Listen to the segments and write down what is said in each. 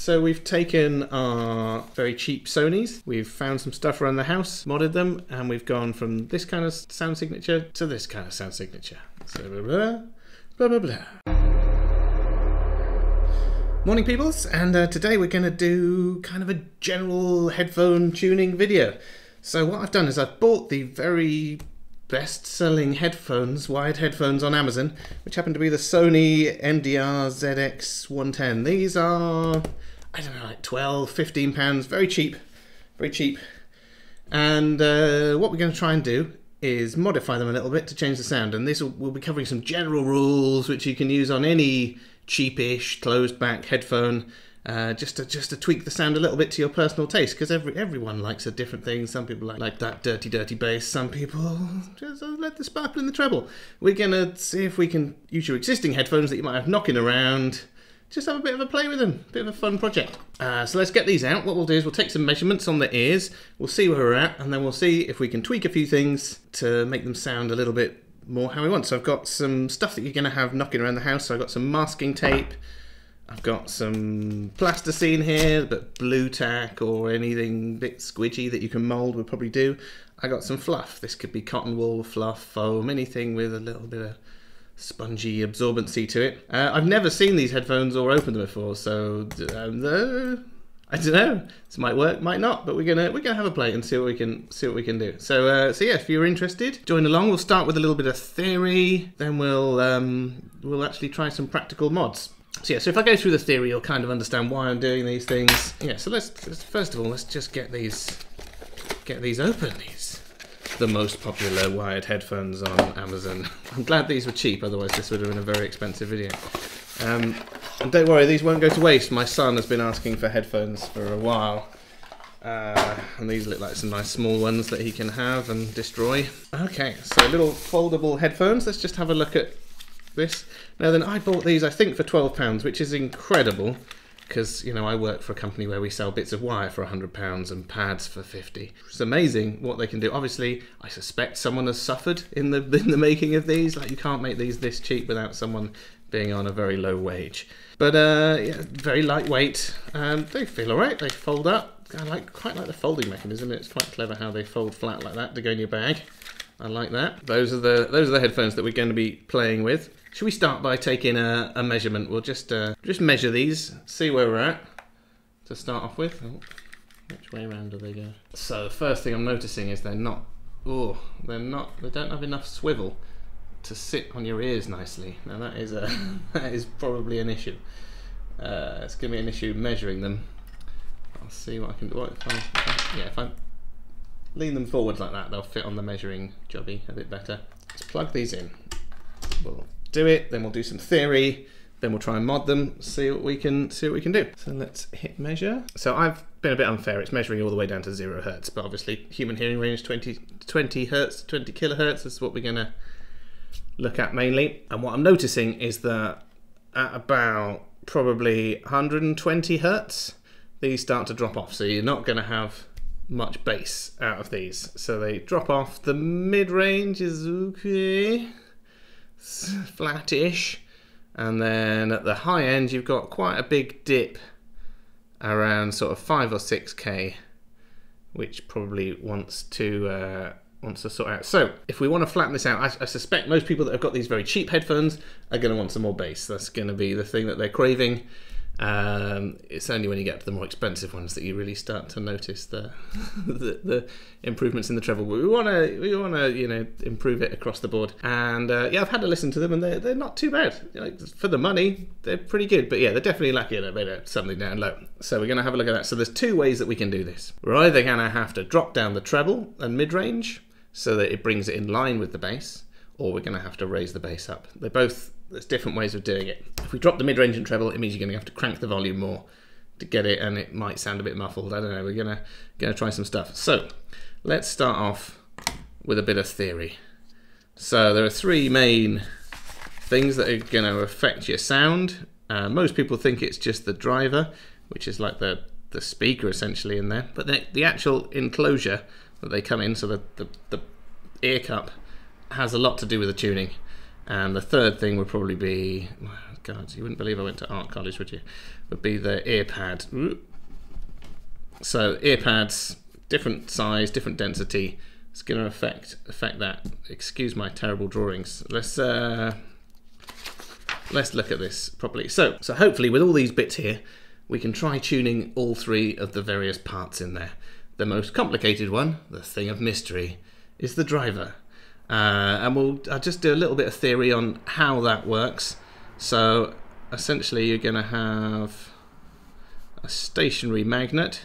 So we've taken our very cheap Sonys, we've found some stuff around the house, modded them, and we've gone from this kind of sound signature to this kind of sound signature. So blah blah blah blah blah. Morning peoples, and today we're going to do kind of a general headphone tuning video. So what I've done is I've bought the very best-selling headphones, wired headphones on Amazon, which happen to be the Sony MDR-ZX110. These are, I don't know, like 12, 15 pounds, very cheap, very cheap. And what we're going to try and do is modify them a little bit to change the sound, and we'll be covering some general rules which you can use on any cheapish closed back headphone, just to tweak the sound a little bit to your personal taste, because everyone likes a different thing. Some people like that dirty bass, some people just let the sparkle in the treble. We're gonna see if we can use your existing headphones that you might have knocking around, just have a bit of a play with them, bit of a fun project. So let's get these out. What we'll do is we'll take some measurements on the ears, we'll see where we're at, and then we'll see if we can tweak a few things to make them sound a little bit more how we want. So I've got some stuff that you're going to have knocking around the house. So I've got some masking tape, I've got some plasticine here, but blue tack or anything a bit squidgy that you can mould would probably do. I got some fluff. This could be cotton wool, fluff, foam, anything with a little bit of spongy absorbency to it. I've never seen these headphones or opened them before, so I don't know. This might work, might not, but we're gonna have a play and see what we can do. So yeah, if you're interested, join along. We'll start with a little bit of theory, then we'll actually try some practical mods. So yeah, so if I go through the theory, you'll kind of understand why I'm doing these things. Yeah, so let's first of all let's just get these open. The most popular wired headphones on Amazon. I'm glad these were cheap, otherwise this would have been a very expensive video. And don't worry, these won't go to waste. My son has been asking for headphones for a while. And these look like some nice small ones that he can have and destroy. Okay, so little foldable headphones. Let's just have a look at this. Now then, I bought these I think for £12, which is incredible, because, you know, I work for a company where we sell bits of wire for £100 and pads for 50. It's amazing what they can do. Obviously, I suspect someone has suffered in the making of these. Like, you can't make these this cheap without someone being on a very low wage. But yeah, very lightweight. They feel alright. They fold up. I quite like the folding mechanism. It's quite clever how they fold flat like that to go in your bag. I like that. Those are the headphones that we're going to be playing with. Should we start by taking a measurement? We'll just measure these, see where we're at to start off with. Oh, which way around do they go? So the first thing I'm noticing is they don't have enough swivel to sit on your ears nicely. Now that is probably an issue. It's gonna be an issue measuring them. I'll see what I can do. If I lean them forwards like that, they'll fit on the measuring jobby a bit better. Let's plug these in. We'll do it, then we'll do some theory, then we'll try and mod them, see what we can do. So let's hit measure. So I've been a bit unfair. It's measuring all the way down to 0 hertz, but obviously human hearing range 20 hertz, 20 kilohertz is what we're gonna look at mainly. And what I'm noticing is that at about probably 120 hertz, these start to drop off. So you're not gonna have much bass out of these. So they drop off. The mid-range is okay, flattish, and then at the high end you've got quite a big dip around sort of 5 or 6k, which probably wants to sort out. So if we want to flatten this out, I suspect most people that have got these very cheap headphones are going to want some more bass. That's going to be the thing that they're craving. It's only when you get to the more expensive ones that you really start to notice the improvements in the treble. But we want to you know, improve it across the board. And yeah, I've had to listen to them, and they're not too bad. Like, for the money, they're pretty good. But yeah, they're definitely lacking a bit of something down low. So we're going to have a look at that. So there's two ways that we can do this. We're either going to have to drop down the treble and mid-range so that it brings it in line with the bass, or we're going to have to raise the bass up. There's different ways of doing it. If we drop the mid-range and treble, it means you're going to have to crank the volume more to get it, and it might sound a bit muffled. I don't know. We're gonna try some stuff. So let's start off with a bit of theory. So there are three main things that are going to affect your sound. Most people think it's just the driver, which is like the speaker essentially in there, but the actual enclosure that they come in, so the ear cup, has a lot to do with the tuning. And the third thing would probably be God, you wouldn't believe I went to art college, would you? Would be the ear pad. So ear pads, different size, different density. It's going to affect that. Excuse my terrible drawings. Let's look at this properly. So hopefully with all these bits here, we can try tuning all three of the various parts in there. The most complicated one, the thing of mystery, is the driver. And I'll just do a little bit of theory on how that works. So essentially you're going to have a stationary magnet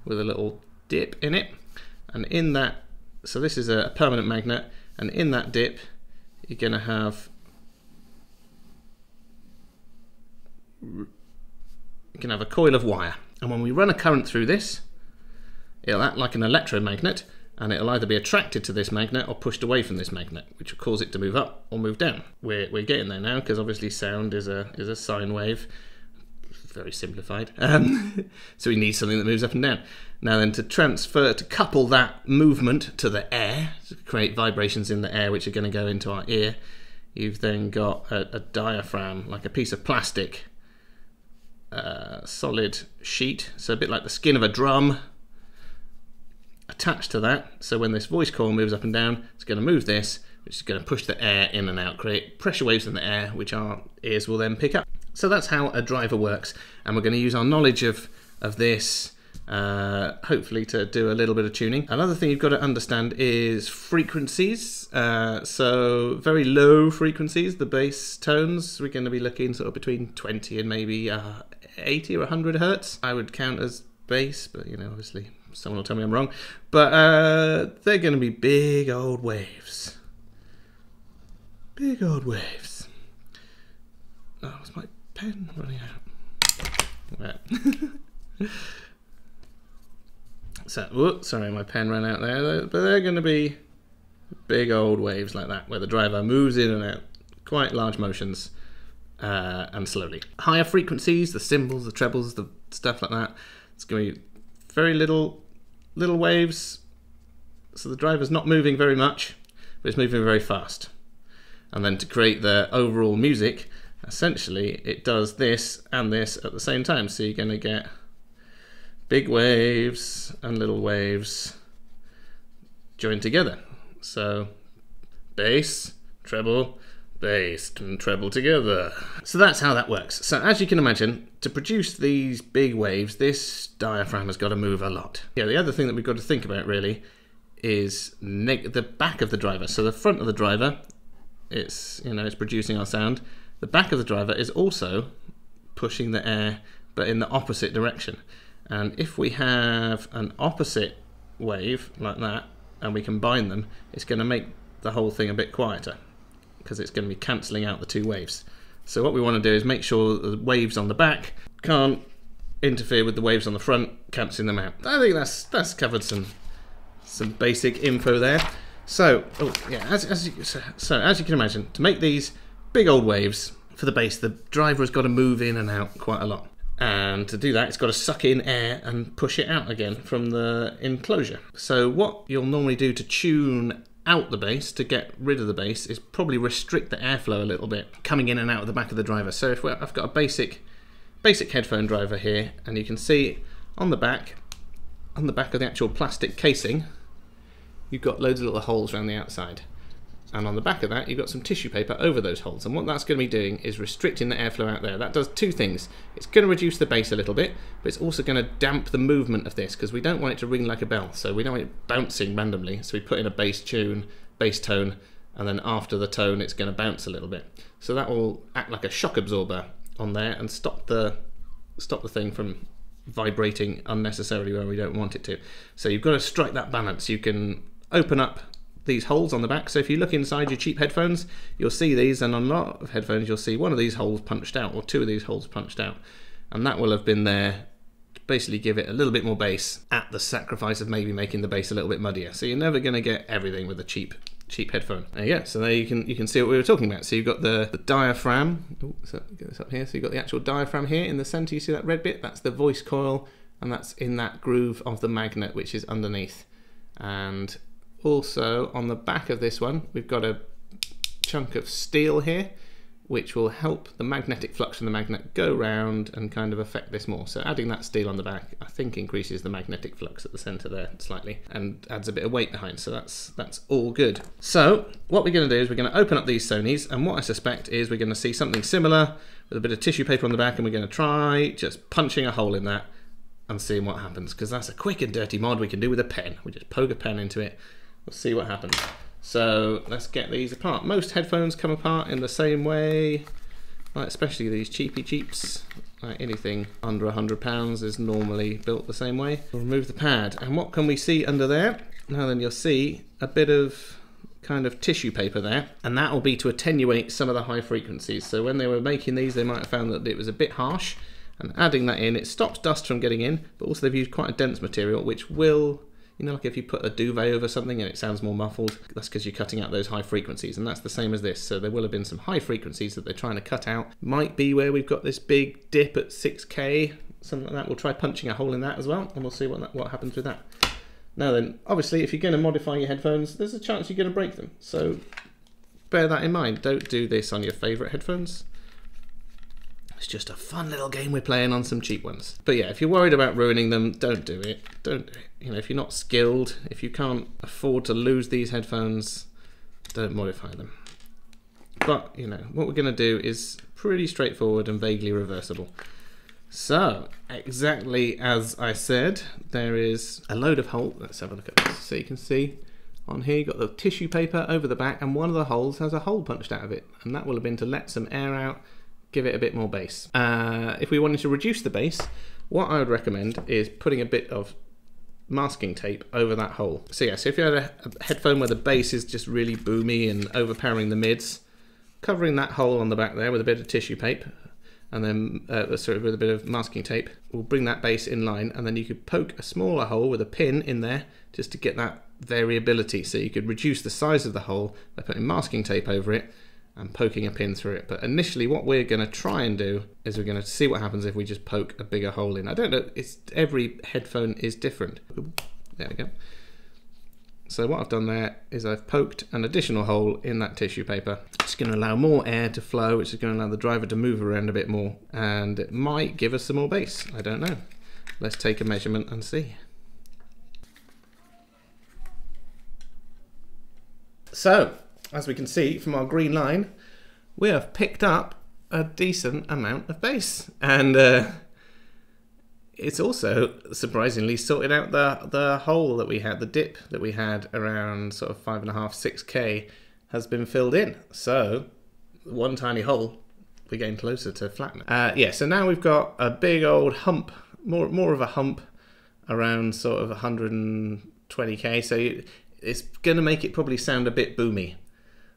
with a little dip in it, and in that, so this is a permanent magnet, and in that dip you're going to have a coil of wire, and when we run a current through this, it'll act like an electromagnet, and it'll either be attracted to this magnet or pushed away from this magnet, which will cause it to move up or move down. We're getting there now, because obviously sound is a sine wave, very simplified. So we need something that moves up and down. Now then, to couple that movement to the air, to create vibrations in the air which are going to go into our ear, you've then got a diaphragm, like a piece of plastic, solid sheet, so a bit like the skin of a drum, attached to that. So when this voice coil moves up and down, it's going to move this, which is going to push the air in and out, create pressure waves in the air, which our ears will then pick up. So that's how a driver works, and we're going to use our knowledge of this hopefully to do a little bit of tuning. Another thing you've got to understand is frequencies. So very low frequencies, the bass tones, we're going to be looking sort of between 20 and maybe 80 or 100 hertz. I would count as bass, but you know, obviously someone will tell me I'm wrong. But they're going to be big old waves. Big old waves. Oh, it's my pen running out. Right. So, whoops, sorry, my pen ran out there. But they're going to be big old waves like that, where the driver moves in and out, quite large motions, and slowly. Higher frequencies, the cymbals, the trebles, the stuff like that, it's going to be very little waves. So the driver's not moving very much, but it's moving very fast. And then to create the overall music, essentially it does this and this at the same time. So you're going to get big waves and little waves joined together. So bass, treble, bass and treble together. So that's how that works. So as you can imagine, to produce these big waves, this diaphragm has got to move a lot. Yeah, the other thing that we've got to think about really is the back of the driver. So the front of the driver, it's producing our sound. The back of the driver is also pushing the air, but in the opposite direction. And if we have an opposite wave like that, and we combine them, it's going to make the whole thing a bit quieter, because it's going to be cancelling out the two waves. So what we want to do is make sure the waves on the back can't interfere with the waves on the front, cancelling them out. I think that's covered some basic info there. So, as you can imagine, to make these big old waves for the bass, the driver has got to move in and out quite a lot. And to do that, it's got to suck in air and push it out again from the enclosure. So what you'll normally do to tune out the bass, to get rid of the bass, is probably restrict the airflow a little bit, coming in and out of the back of the driver. So if I've got a basic headphone driver here, and you can see on the back of the actual plastic casing, you've got loads of little holes around the outside. And on the back of that, you've got some tissue paper over those holes. And what that's going to be doing is restricting the airflow out there. That does two things. It's going to reduce the bass a little bit, but it's also going to damp the movement of this, because we don't want it to ring like a bell. So we don't want it bouncing randomly. So we put in a bass tone, and then after the tone, it's going to bounce a little bit. So that will act like a shock absorber on there and stop the thing from vibrating unnecessarily where we don't want it to. So you've got to strike that balance. You can open up these holes on the back. So if you look inside your cheap headphones, you'll see these, and on a lot of headphones you'll see one of these holes punched out, or two of these holes punched out, and that will have been there to basically give it a little bit more bass at the sacrifice of maybe making the bass a little bit muddier. So you're never going to get everything with a cheap headphone. There you go. So there you can see what we were talking about. So you've got the diaphragm. So get this up here. So you've got the actual diaphragm here in the center. You see that red bit? That's the voice coil, and that's in that groove of the magnet which is underneath. And also on the back of this one, we've got a chunk of steel here, which will help the magnetic flux from the magnet go round and kind of affect this more. So adding that steel on the back, I think, increases the magnetic flux at the centre there slightly and adds a bit of weight behind, so that's all good. So what we're going to do is we're going to open up these Sonys, and what I suspect is we're going to see something similar with a bit of tissue paper on the back, and we're going to try just punching a hole in that and seeing what happens, because that's a quick and dirty mod we can do with a pen. We just poke a pen into it, we'll see what happens. So let's get these apart. Most headphones come apart in the same way, like especially these cheapy cheaps. Like anything under £100 is normally built the same way. We'll remove the pad, and what can we see under there? Now then, you'll see a bit of kind of tissue paper there, and that will be to attenuate some of the high frequencies. So when they were making these, they might have found that it was a bit harsh, and adding that in, it stops dust from getting in, but also they've used quite a dense material, which will, you know, like if you put a duvet over something and it sounds more muffled, that's because you're cutting out those high frequencies, and that's the same as this. So there will have been some high frequencies that they're trying to cut out. Might be where we've got this big dip at 6K, something like that. We'll try punching a hole in that as well, and we'll see what happens with that. Now then, obviously, if you're going to modify your headphones, there's a chance you're going to break them. So bear that in mind. Don't do this on your favourite headphones. It's just a fun little game we're playing on some cheap ones. But yeah, if you're worried about ruining them, don't do it. Don't do it. You know, if you're not skilled, if you can't afford to lose these headphones, don't modify them. But, you know, what we're going to do is pretty straightforward and vaguely reversible. So, exactly as I said, there is a load of holes. Let's have a look at this. So you can see on here, you've got the tissue paper over the back, and one of the holes has a hole punched out of it. And that will have been to let some air out, give it a bit more bass. If we wanted to reduce the bass, what I would recommend is putting a bit of masking tape over that hole. So yeah, so if you had a headphone where the bass is just really boomy and overpowering the mids, covering that hole on the back there with a bit of tissue paper, and then with a bit of masking tape, will bring that bass in line, and then you could poke a smaller hole with a pin in there just to get that variability. So you could reduce the size of the hole by putting masking tape over it and poking a pin through it. But initially what we're going to try and do is we're going to see what happens if we just poke a bigger hole in. I don't know, every headphone is different. There we go. So what I've done there is I've poked an additional hole in that tissue paper. It's going to allow more air to flow, which is going to allow the driver to move around a bit more, and it might give us some more bass. I don't know. Let's take a measurement and see. So, as we can see from our green line, we have picked up a decent amount of bass, and it's also surprisingly sorted out the hole that we had, the dip that we had around sort of 5.5, 6K has been filled in. So one tiny hole, we're getting closer to flattening. Yeah, so now we've got a big old hump, more of a hump around sort of 120K. So it's going to make it probably sound a bit boomy.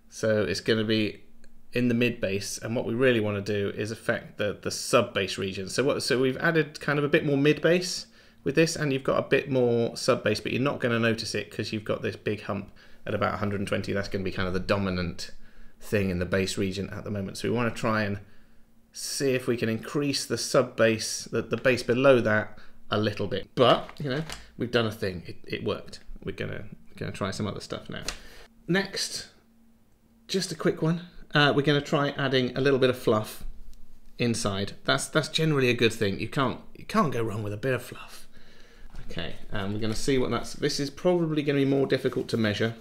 So it's going to be in the mid bass, and what we really want to do is affect the sub bass region. So we've added kind of a bit more mid bass with this, and you've got a bit more sub bass, but you're not going to notice it because you've got this big hump at about 120. That's going to be kind of the dominant thing in the bass region at the moment. So we want to try and see if we can increase the sub bass, the bass below that, a little bit. But you know, we've done a thing. It worked. We're gonna try some other stuff now. Next, just a quick one. We're going to try adding a little bit of fluff inside. That's generally a good thing. You can't go wrong with a bit of fluff. Okay, we're going to see what this is probably going to be more difficult to measure.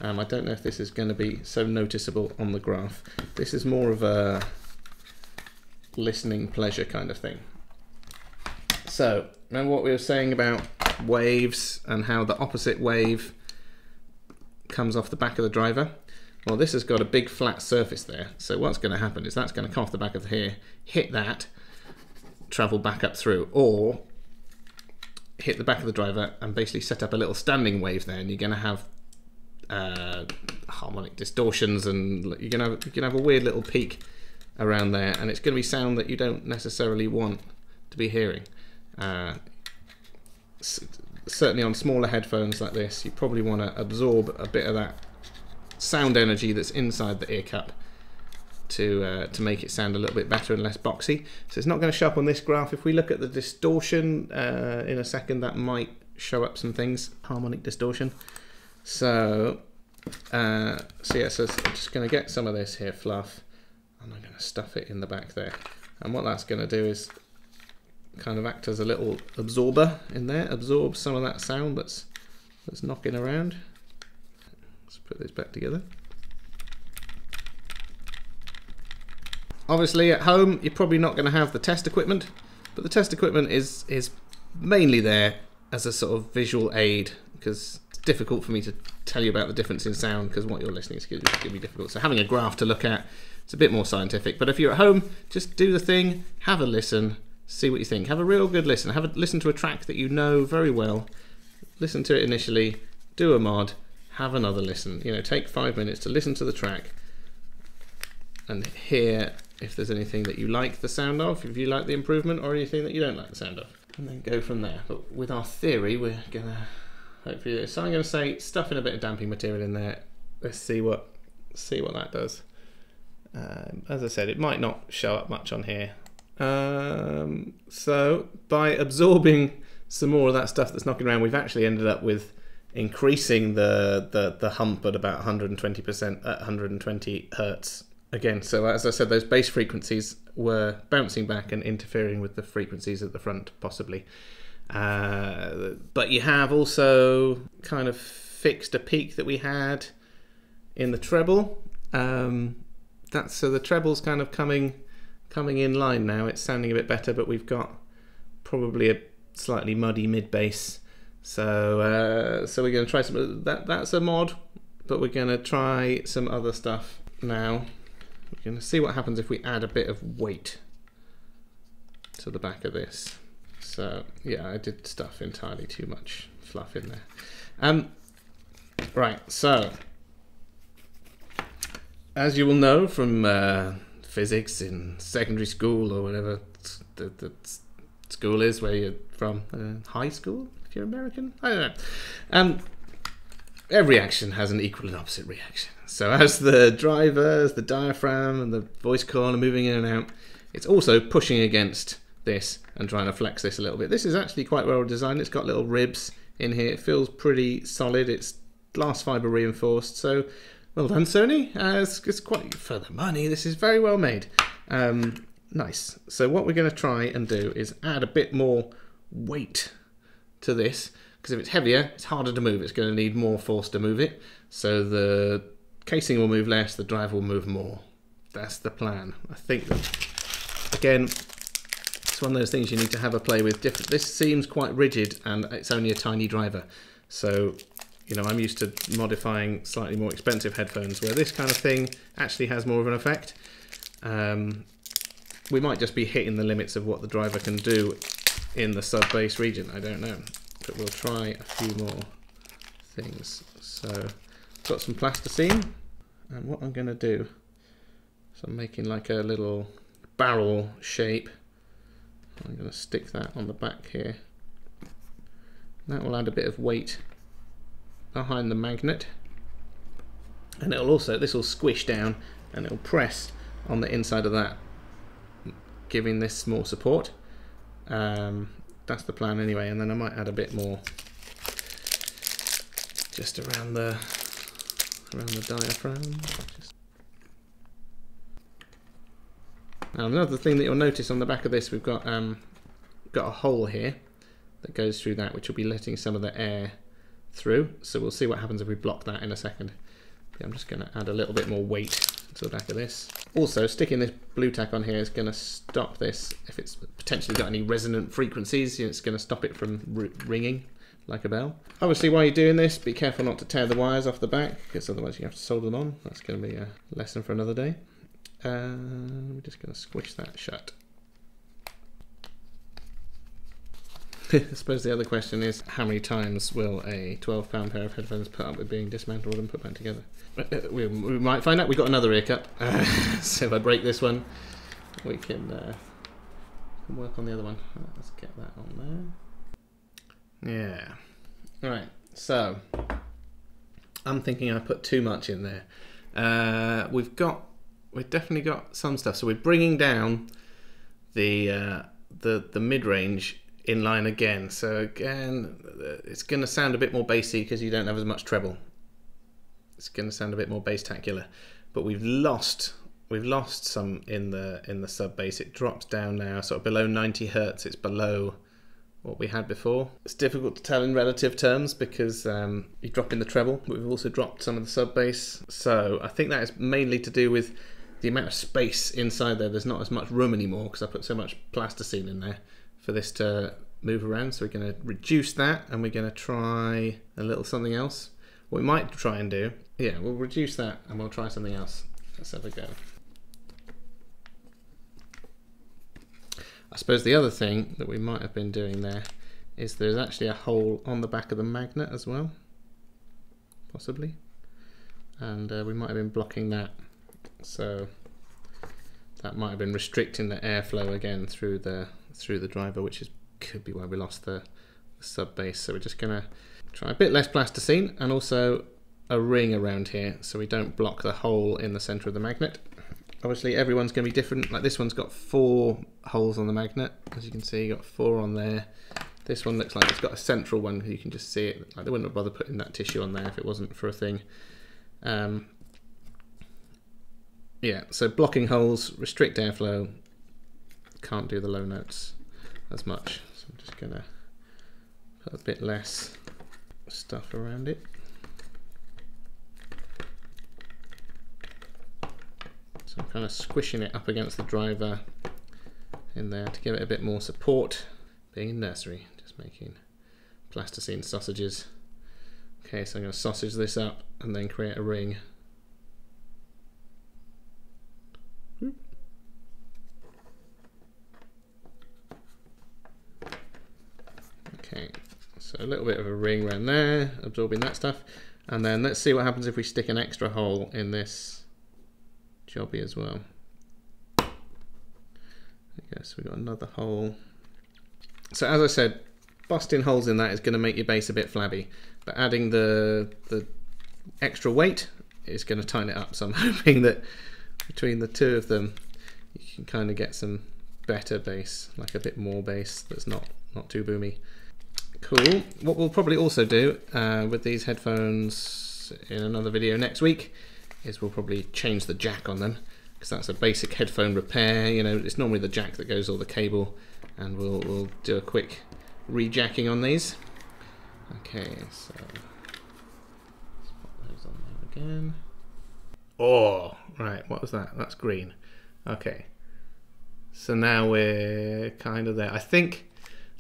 I don't know if this is going to be so noticeable on the graph. This is more of a listening pleasure kind of thing. So, remember what we were saying about waves and how the opposite wave comes off the back of the driver? Well, this has got a big flat surface there, so what's going to happen is that's going to come off the back of here, hit that, travel back up through, or hit the back of the driver and basically set up a little standing wave there, and you're going to have harmonic distortions, and you're going to have a weird little peak around there, and it's going to be sound that you don't necessarily want to be hearing. Certainly on smaller headphones like this, you probably want to absorb a bit of that sound energy that's inside the ear cup to make it sound a little bit better and less boxy. So it's not going to show up on this graph. If we look at the distortion in a second, that might show up some things, harmonic distortion. So yeah, so I'm just going to get some of this here fluff. and I'm going to stuff it in the back there. And what that's going to do is kind of act as a little absorber in there, absorb some of that sound that's knocking around. Let's put this back together. Obviously at home you're probably not going to have the test equipment, but the test equipment is mainly there as a sort of visual aid, because it's difficult for me to tell you about the difference in sound because what you're listening to is going to be difficult. So having a graph to look at, it's a bit more scientific. But if you're at home, just do the thing, have a listen, see what you think. Have a real good listen. Listen to a track that you know very well. Listen to it initially, do a mod, have another listen. You know, take 5 minutes to listen to the track and hear if there's anything that you like the sound of, if you like the improvement, or anything that you don't like the sound of. And then go from there. But with our theory, we're gonna hopefully do this. So I'm gonna say stuff in a bit of damping material in there. Let's see what that does. As I said, it might not show up much on here. So by absorbing some more of that stuff that's knocking around, we've actually ended up with increasing the hump at about 120% at 120 hertz again. So as I said, those bass frequencies were bouncing back and interfering with the frequencies at the front, possibly. But you have also kind of fixed a peak that we had in the treble. So the treble's kind of coming in line now. It's sounding a bit better, but we've got probably a slightly muddy mid bass. So we're going to try some. That's a mod, but we're going to try some other stuff now. We're going to see what happens if we add a bit of weight to the back of this. So yeah, I did stuff entirely too much fluff in there. Right, so as you will know from physics in secondary school or whatever the school is where you're from, high school if you're American, I don't know. Every action has an equal and opposite reaction. So as the drivers, the diaphragm and the voice coil are moving in and out, it's also pushing against this and trying to flex this a little bit. This is actually quite well designed. It's got little ribs in here. It feels pretty solid. It's glass fiber reinforced. So well done, Sony. It's quite, for the money, this is very well made. Nice. So what we're going to try and do is add a bit more weight to this, because if it's heavier, it's harder to move. It's going to need more force to move it. So the casing will move less, the drive will move more. That's the plan. I think that, again, it's one of those things you need to have a play with. This seems quite rigid and it's only a tiny driver. So, you know, I'm used to modifying slightly more expensive headphones where this kind of thing actually has more of an effect. We might just be hitting the limits of what the driver can do in the sub-bass region, I don't know. But we'll try a few more things. So I've got some plasticine, and what I'm going to do, so I'm making like a little barrel shape. I'm going to stick that on the back here. That will add a bit of weight behind the magnet, and it'll also, this will squish down and it'll press on the inside of that, giving this more support. That's the plan anyway, and then I might add a bit more just around the diaphragm. Now another thing that you'll notice on the back of this, we've got a hole here that goes through that, which will be letting some of the air through. So we'll see what happens if we block that in a second. I'm just going to add a little bit more weight to the back of this. Also, sticking this blue tack on here is going to stop this. If it's potentially got any resonant frequencies, it's going to stop it from ringing like a bell. Obviously, while you're doing this, be careful not to tear the wires off the back, because otherwise you have to solder them on. That's going to be a lesson for another day. We're just going to squish that shut. I suppose the other question is, how many times will a £12 pair of headphones put up with being dismantled and put back together? We might find out. We've got another ear cup, so if I break this one, we can work on the other one. Let's get that on there. Yeah. Right, so I'm thinking I put too much in there. We've definitely got some stuff. So we're bringing down the mid-range in line again. So again, it's going to sound a bit more bassy because you don't have as much treble. It's going to sound a bit more bass-tacular, but we've lost we've lost some in the sub bass. It drops down now, sort of below 90 Hertz. It's below what we had before. It's difficult to tell in relative terms because you drop in the treble, but we've also dropped some of the sub bass. So I think that is mainly to do with the amount of space inside there. There's not as much room anymore because I put so much plasticine in there for this to move around. So we're going to reduce that, and we're going to try a little something else. What we might try and do, yeah, we'll reduce that and we'll try something else. Let's have a go. I suppose the other thing that we might have been doing there is there's actually a hole on the back of the magnet as well, possibly, and we might have been blocking that, so that might have been restricting the airflow again through the driver, which could be why we lost the sub bass. So we're just gonna try a bit less plasticine and also a ring around here so we don't block the hole in the center of the magnet. Obviously everyone's going to be different. Like this one's got 4 holes on the magnet, as you can see, you got 4 on there. This one looks like it's got a central one, you can just see it. Like they wouldn't have bothered putting that tissue on there if it wasn't for a thing. Yeah, so blocking holes, restrict airflow, can't do the low notes as much. So I'm just going to put a bit less stuff around it. So I'm kind of squishing it up against the driver in there to give it a bit more support. Being in nursery, just making plasticine sausages. Okay, so I'm going to sausage this up and then create a ring. Okay, so a little bit of a ring around there, absorbing that stuff. And then let's see what happens if we stick an extra hole in this jobby as well. I guess we got another hole. So as I said, busting holes in that is going to make your bass a bit flabby, but adding the extra weight is going to tighten it up. So I'm hoping that between the two of them you can kind of get some better bass, like a bit more bass that's not too boomy. Cool. What we'll probably also do with these headphones in another video next week is we'll probably change the jack on them, because that's a basic headphone repair. You know, it's normally the jack that goes all the cable, and we'll do a quick rejacking on these. Okay, so let's pop those on there again. Oh, right, what was that? That's green. Okay, so now we're kind of there. I think,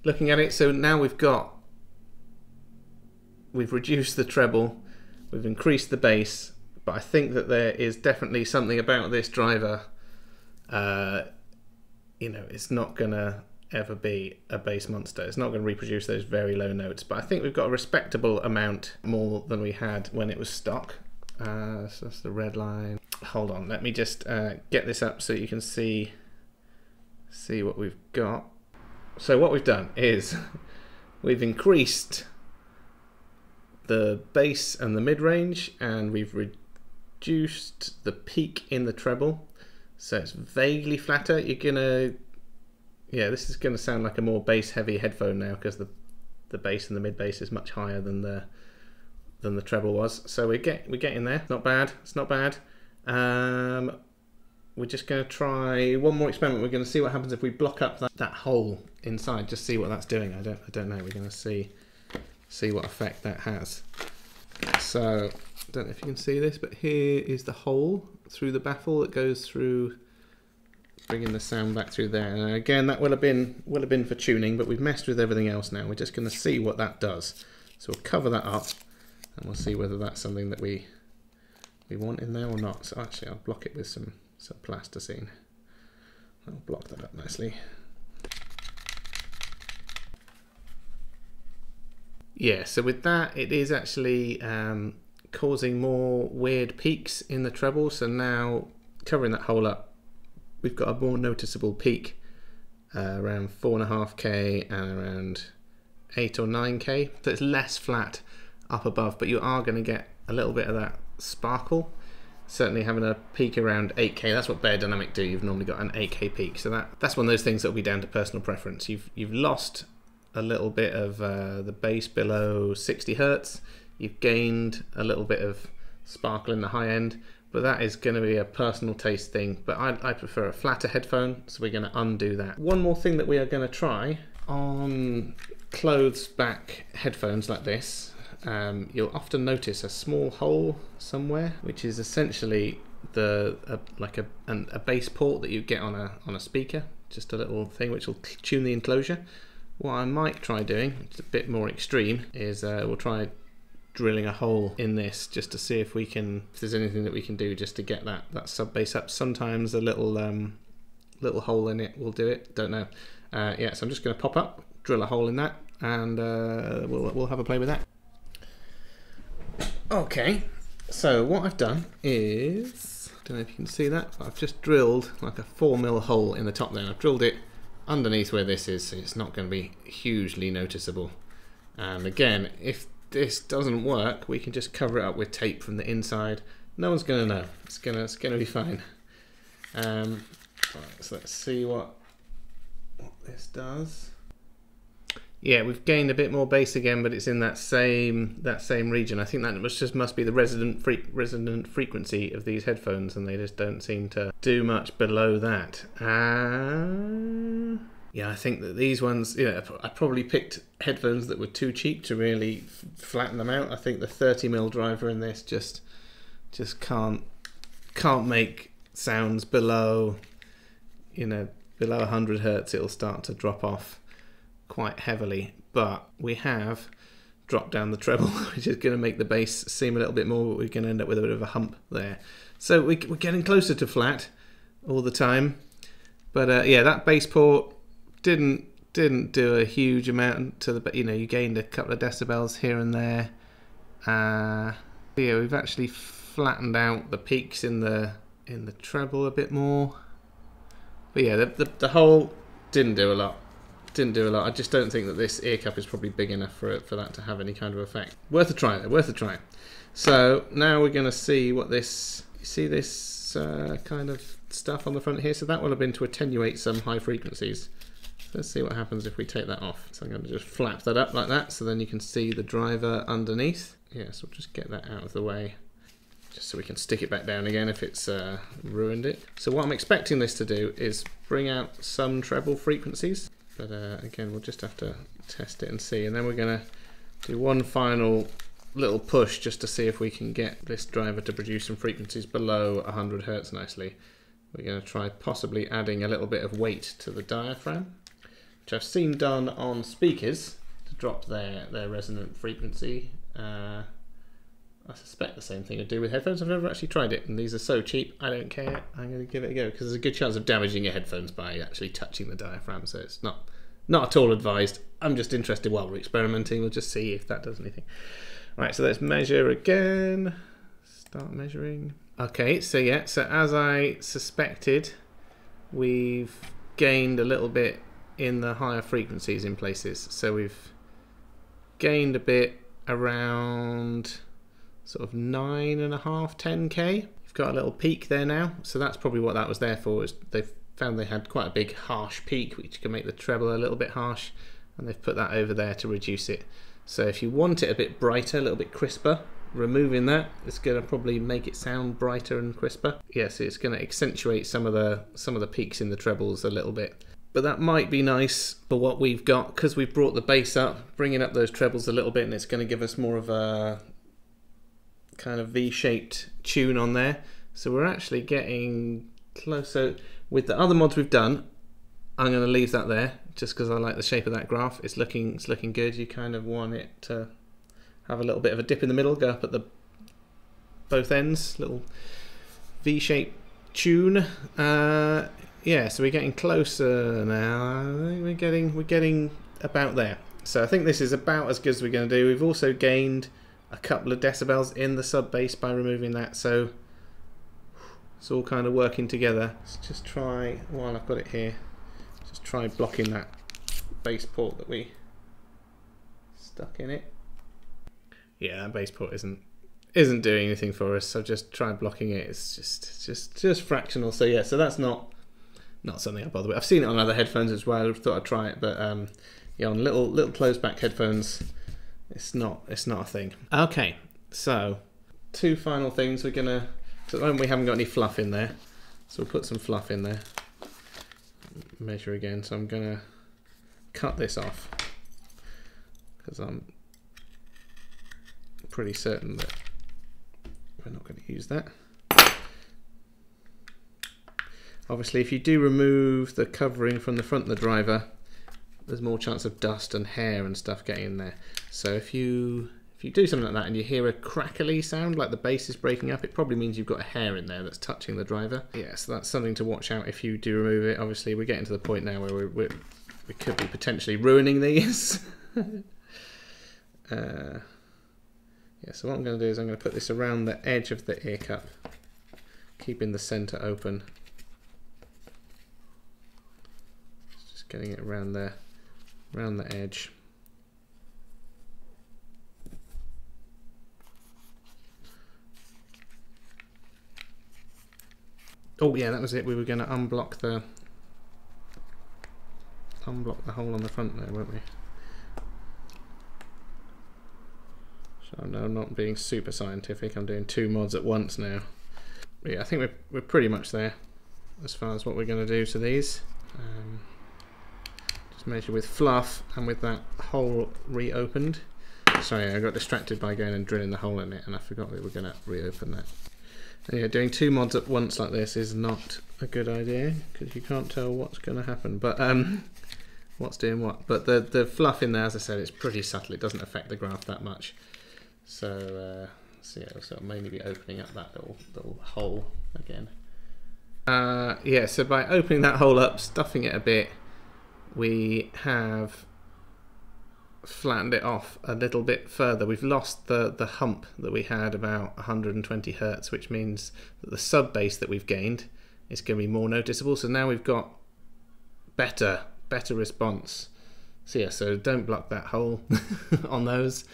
looking at it, so now we've reduced the treble, we've increased the bass, but I think that there is definitely something about this driver, you know, it's not gonna ever be a bass monster. It's not gonna reproduce those very low notes, but I think we've got a respectable amount more than we had when it was stock. So that's the red line. Hold on, let me just get this up so you can see what we've got. So what we've done is we've increased the bass and the mid-range, and we've reduced the peak in the treble, so it's vaguely flatter. You're gonna, yeah, this is gonna sound like a more bass heavy headphone now, because the bass and the mid bass is much higher than the treble was. So we're getting there. Not bad. It's not bad. We're just going to try one more experiment. We're going to see what happens if we block up that hole inside. Just see what that's doing. I don't know. We're going to see what effect that has. So I don't know if you can see this, but here is the hole through the baffle that goes through, bringing the sound back through there. And again, that will have been for tuning, but we've messed with everything else now. We're just going to see what that does. So we'll cover that up, and we'll see whether that's something that we want in there or not. So actually, I'll block it with some plasticine. I'll block that up nicely. Yeah, so with that, it is actually causing more weird peaks in the treble. So now, covering that hole up, we've got a more noticeable peak around 4.5K and around 8 or 9K. So it's less flat up above, but you are going to get a little bit of that sparkle. Certainly having a peak around 8K, that's what Bear Dynamic do. You've normally got an 8K peak, so that's one of those things that will be down to personal preference. You've lost a little bit of the bass below 60 Hertz. You've gained a little bit of sparkle in the high end, but that is going to be a personal taste thing. But I prefer a flatter headphone, so we're going to undo that. One more thing that we are going to try on clothes back headphones like this, you'll often notice a small hole somewhere, which is essentially like a bass port that you get on a speaker, just a little thing which will tune the enclosure. What I might try doing, it's a bit more extreme, is we'll try drilling a hole in this just to see if there's anything that we can do just to get that sub bass up. Sometimes a little hole in it will do it. Don't know. Yeah, so I'm just going to pop up, drill a hole in that, and we'll have a play with that. Okay, so what I've done is, I don't know if you can see that, but I've just drilled like a 4mm hole in the top there. I've drilled it underneath where this is, so it's not going to be hugely noticeable. And again, if this doesn't work, we can just cover it up with tape from the inside. No one's going to know. It's gonna be fine. Right, so let's see what this does. Yeah, we've gained a bit more bass again, but it's in that same region. I think that must be the resonant frequency of these headphones, and they just don't seem to do much below that. Yeah, I think that these ones, I probably picked headphones that were too cheap to really flatten them out. I think the 30mm driver in this just can't make sounds below, below 100 Hertz. It'll start to drop off quite heavily, but we have dropped down the treble, which is going to make the bass seem a little bit more, but we're going to end up with a bit of a hump there. So we're getting closer to flat all the time, but yeah, that bass port didn't do a huge amount to the, you gained a couple of decibels here and there. Yeah, we've actually flattened out the peaks in the treble a bit more, but yeah, the whole didn't do a lot. I just don't think that this ear cup is probably big enough for that to have any kind of effect. Worth a try though, worth a try. So now we're going to see what this, you see this kind of stuff on the front here? So that will have been to attenuate some high frequencies. Let's see what happens if we take that off. So I'm going to just flap that up like that, so then you can see the driver underneath. Yeah, so we'll just get that out of the way, just so we can stick it back down again if it's ruined it. So what I'm expecting this to do is bring out some treble frequencies. But again, we'll just have to test it and see. And then we're going to do one final little push just to see if we can get this driver to produce some frequencies below 100 Hertz nicely. We're going to try possibly adding a little bit of weight to the diaphragm, which I've seen done on speakers to drop their resonant frequency. I suspect the same thing would do with headphones. I've never actually tried it, and these are so cheap, I don't care. I'm going to give it a go, because there's a good chance of damaging your headphones by actually touching the diaphragm, so it's not at all advised. I'm just interested while we're experimenting. We'll just see if that does anything. Right, so let's measure again. Start measuring. Okay, so yeah, so as I suspected, we've gained a little bit in the higher frequencies in places. So we've gained a bit around sort of 9.5, 10K. You've got a little peak there now, so that's probably what that was there for. Is they've found they had quite a big harsh peak, which can make the treble a little bit harsh, and they've put that over there to reduce it. So if you want it a bit brighter, a little bit crisper, removing that, it's going to probably make it sound brighter and crisper. Yes, it's going to accentuate some of the peaks in the trebles a little bit. But that might be nice for what we've got, because we've brought the bass up, bringing up those trebles a little bit, and it's going to give us more of a kind of V-shaped tune on there. So we're actually getting closer. With the other mods we've done, I'm going to leave that there just because I like the shape of that graph. It's looking good. You kind of want it to have a little bit of a dip in the middle, go up at the both ends, little V-shaped tune. Yeah, so we're getting closer now. I think we're getting about there. So I think this is about as good as we're going to do. We've also gained a couple of decibels in the sub bass by removing that, so it's all kind of working together. Let's just try, while I've got it here, just try blocking that bass port that we stuck in it. Yeah, that bass port isn't doing anything for us, so just try blocking it. It's just fractional. So yeah, so that's not something I bother with. I've seen it on other headphones as well. I thought I'd try it, but yeah, on little closed back headphones, it's not a thing. Okay, so two final things. We're gonna So at the moment we haven't got any fluff in there, so we'll put some fluff in there. Measure again, so I'm gonna cut this off because I'm pretty certain that we're not going to use that. Obviously, if you do remove the covering from the front of the driver, there's more chance of dust and hair and stuff getting in there. So if you do something like that and you hear a crackly sound like the bass is breaking up, it probably means you've got a hair in there that's touching the driver. Yeah, so that's something to watch out if you do remove it. Obviously, we're getting to the point now where we could be potentially ruining these. Yeah, so what I'm going to do is I'm going to put this around the edge of the ear cup, keeping the center open. Just getting it around there, around the edge. Oh yeah, that was it. We were going to unblock the hole on the front there, weren't we? So no, I'm not being super scientific. I'm doing 2 mods at once now. But yeah, I think we're pretty much there as far as what we're going to do to these. Just measure with fluff and with that hole reopened. Sorry, I got distracted by going and drilling the hole in it, and I forgot we were going to reopen that. And yeah, doing 2 mods at once like this is not a good idea because you can't tell what's going to happen. But what's doing what? But the fluff in there, as I said, it's pretty subtle. It doesn't affect the graph that much. So yeah, so I'll mainly be opening up that little hole again. Yeah, so by opening that hole up, stuffing it a bit, we have flattened it off a little bit further. We've lost the hump that we had about 120 Hertz, which means that the sub bass that we've gained is going to be more noticeable. So now we've got better response. So yeah, so don't block that hole on those.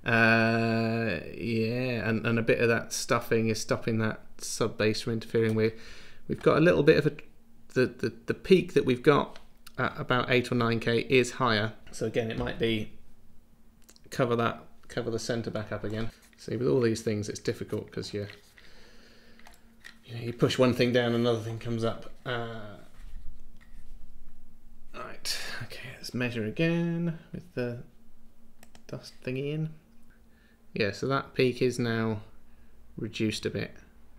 Yeah, and a bit of that stuffing is stopping that sub bass from interfering with. We've got a little bit of the peak that we've got at about 8 or 9K is higher. So again, it might be cover the center back up again. See, with all these things, it's difficult because you push one thing down, another thing comes up. Right, okay, let's measure again with the dust thingy in. Yeah, so that peak is now reduced a bit.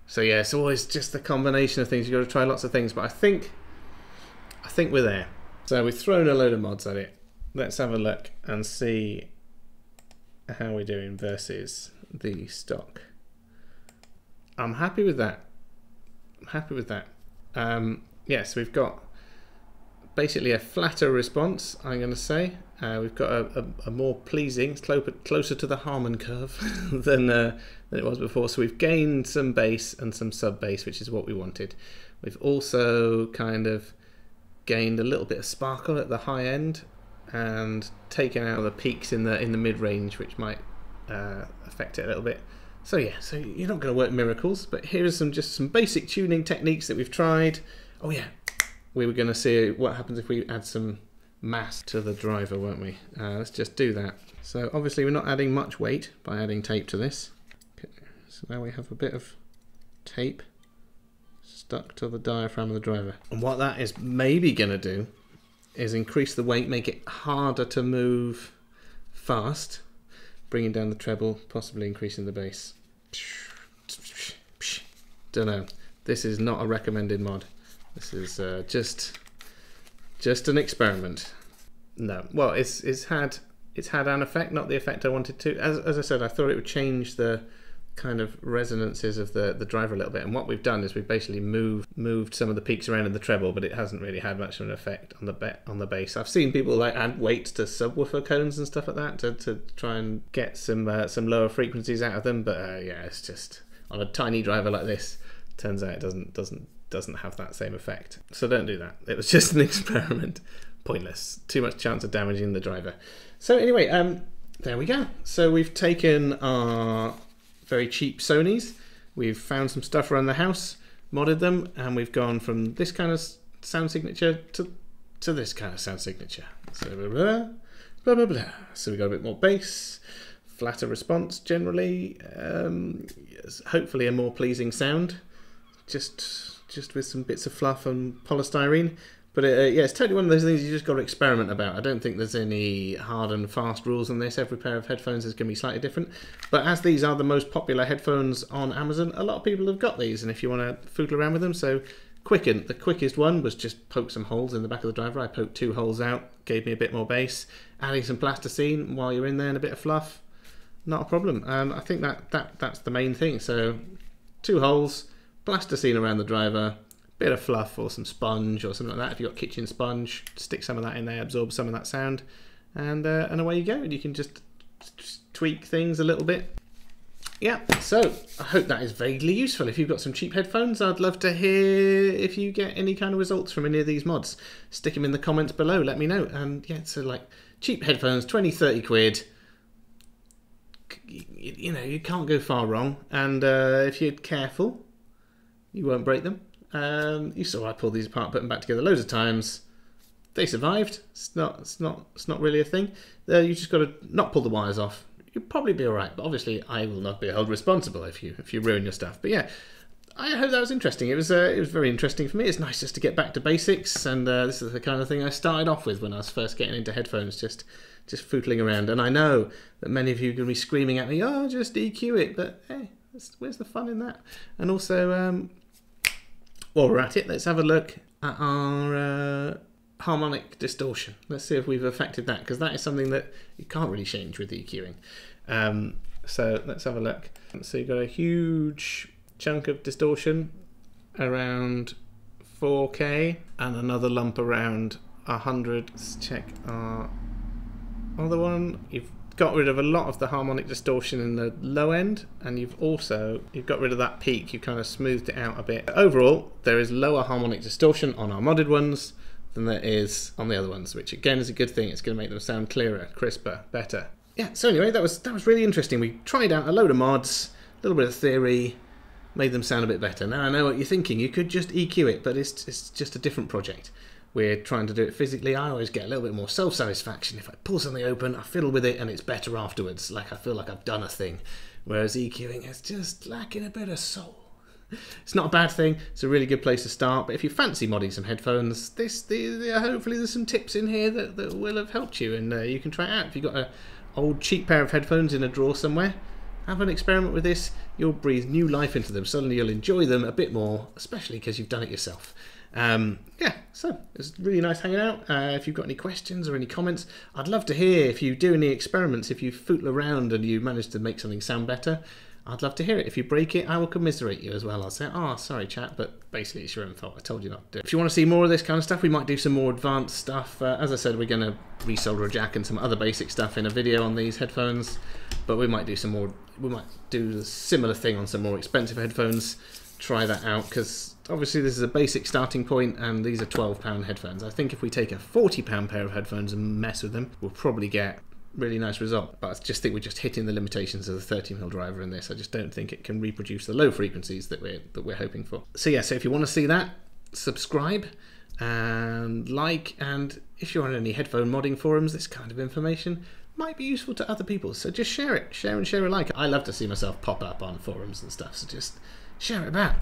So yeah, it's always just the combination of things. You've got to try lots of things, but I think we're there. So we've thrown a load of mods at it. Let's have a look and see how we're doing versus the stock. I'm happy with that. I'm happy with that. Yeah, so we've got basically a flatter response, I'm going to say. We've got a more pleasing, it's closer to the Harman curve than it was before. So we've gained some bass and some sub bass, which is what we wanted. We've also kind of gained a little bit of sparkle at the high end and taken out the peaks in the mid range, which might affect it a little bit. So yeah, so you're not going to work miracles, but here are just some basic tuning techniques that we've tried. Oh yeah, we were going to see what happens if we add some mass to the driver, weren't we? Let's just do that. So obviously we're not adding much weight by adding tape to this. Okay, so now we have a bit of tape stuck to the diaphragm of the driver. And what that is maybe going to do is increase the weight, make it harder to move fast, bringing down the treble, possibly increasing the bass. Don't know. This is not a recommended mod. This is just an experiment. No, well, it's had an effect, not the effect I wanted to. As I said, I thought it would change the kind of resonances of the driver a little bit, and what we've done is we've basically moved some of the peaks around in the treble, but it hasn't really had much of an effect on the bass. I've seen people like add weights to subwoofer cones and stuff like that to try and get some lower frequencies out of them, but yeah, it's just on a tiny driver like this. Turns out it doesn't have that same effect. So don't do that. It was just an experiment. Pointless. Too much chance of damaging the driver. So anyway, there we go. So we've taken our very cheap Sonys, we've found some stuff around the house, modded them, and we've gone from this kind of sound signature to this kind of sound signature. So blah blah blah blah blah. So we got a bit more bass, flatter response generally, yes, hopefully a more pleasing sound. just with some bits of fluff and polystyrene. But yeah, it's totally one of those things you just got to experiment about. I don't think there's any hard and fast rules on this. Every pair of headphones is going to be slightly different. But as these are the most popular headphones on Amazon, a lot of people have got these. And if you want to foodle around with them, so quicken. The quickest one was just poke some holes in the back of the driver. I poked 2 holes out, gave me a bit more bass. Adding some plasticine while you're in there and a bit of fluff, not a problem. I think that's the main thing. So 2 holes, plasticine around the driver, bit of fluff or some sponge or something like that. If you've got kitchen sponge, stick some of that in there, absorb some of that sound, and away you go. And you can just tweak things a little bit. Yeah, so I hope that is vaguely useful. If you've got some cheap headphones, I'd love to hear if you get any kind of results from any of these mods. Stick them in the comments below, let me know. And yeah, so like cheap headphones, 20-30 quid. You know, you can't go far wrong. And if you're careful, you won't break them. You saw I pulled these apart, put them back together loads of times. They survived. It's not really a thing. You just got to not pull the wires off. You'll probably be all right. But obviously, I will not be held responsible if you ruin your stuff. But yeah, I hope that was interesting. It was very interesting for me. It's nice just to get back to basics, and this is the kind of thing I started off with when I was first getting into headphones, just footling around. And I know that many of you are going to be screaming at me, "Oh, just EQ it!" But hey, where's the fun in that? And also, while we're at it, let's have a look at our harmonic distortion. Let's see if we've affected that, because that is something that you can't really change with EQing. So let's have a look. So you've got a huge chunk of distortion around 4K and another lump around 100. Let's check our other one. You've got rid of a lot of the harmonic distortion in the low end, and you've got rid of that peak. You've kind of smoothed it out a bit. Overall, there is lower harmonic distortion on our modded ones than there is on the other ones, which again is a good thing. It's going to make them sound clearer, crisper, better. Yeah, so anyway, that was really interesting. We tried out a load of mods, a little bit of theory, made them sound a bit better. Now I know what you're thinking. You could just EQ it, but it's just a different project. We're trying to do it physically. I always get a little bit more self-satisfaction if I pull something open, I fiddle with it, and it's better afterwards. Like I feel like I've done a thing. Whereas EQing is just lacking a bit of soul. It's not a bad thing. It's a really good place to start. But if you fancy modding some headphones, hopefully there's some tips in here that will have helped you, and you can try it out. If you've got an old cheap pair of headphones in a drawer somewhere, have an experiment with this. You'll breathe new life into them. Suddenly you'll enjoy them a bit more, especially because you've done it yourself. Yeah, so it's really nice hanging out. If you've got any questions or any comments, I'd love to hear. If you do any experiments, if you footle around and you manage to make something sound better, I'd love to hear it. If you break it, I will commiserate you as well. I'll say, "Oh, sorry, chat, but basically it's your own fault. I told you not to do it." If you want to see more of this kind of stuff, we might do some more advanced stuff. As I said, we're going to resolder a jack and some other basic stuff in a video on these headphones, but we might do some more. We might do a similar thing on some more expensive headphones. Try that out, because obviously this is a basic starting point, and these are £12 headphones. I think if we take a £40 pair of headphones and mess with them, we'll probably get really nice result. But I just think we're just hitting the limitations of the 30mm driver in this. I just don't think it can reproduce the low frequencies that we're hoping for. So yeah, so if you want to see that, subscribe and like, and if you're on any headphone modding forums, this kind of information might be useful to other people. So just share it, share alike. I love to see myself pop up on forums and stuff, so just share it about.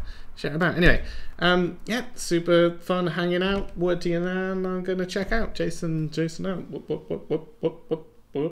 Anyway, yeah, super fun hanging out. Word to you now, and I'm gonna check out. Jason out. Whoop, whoop, whoop, whoop, whoop, whoop.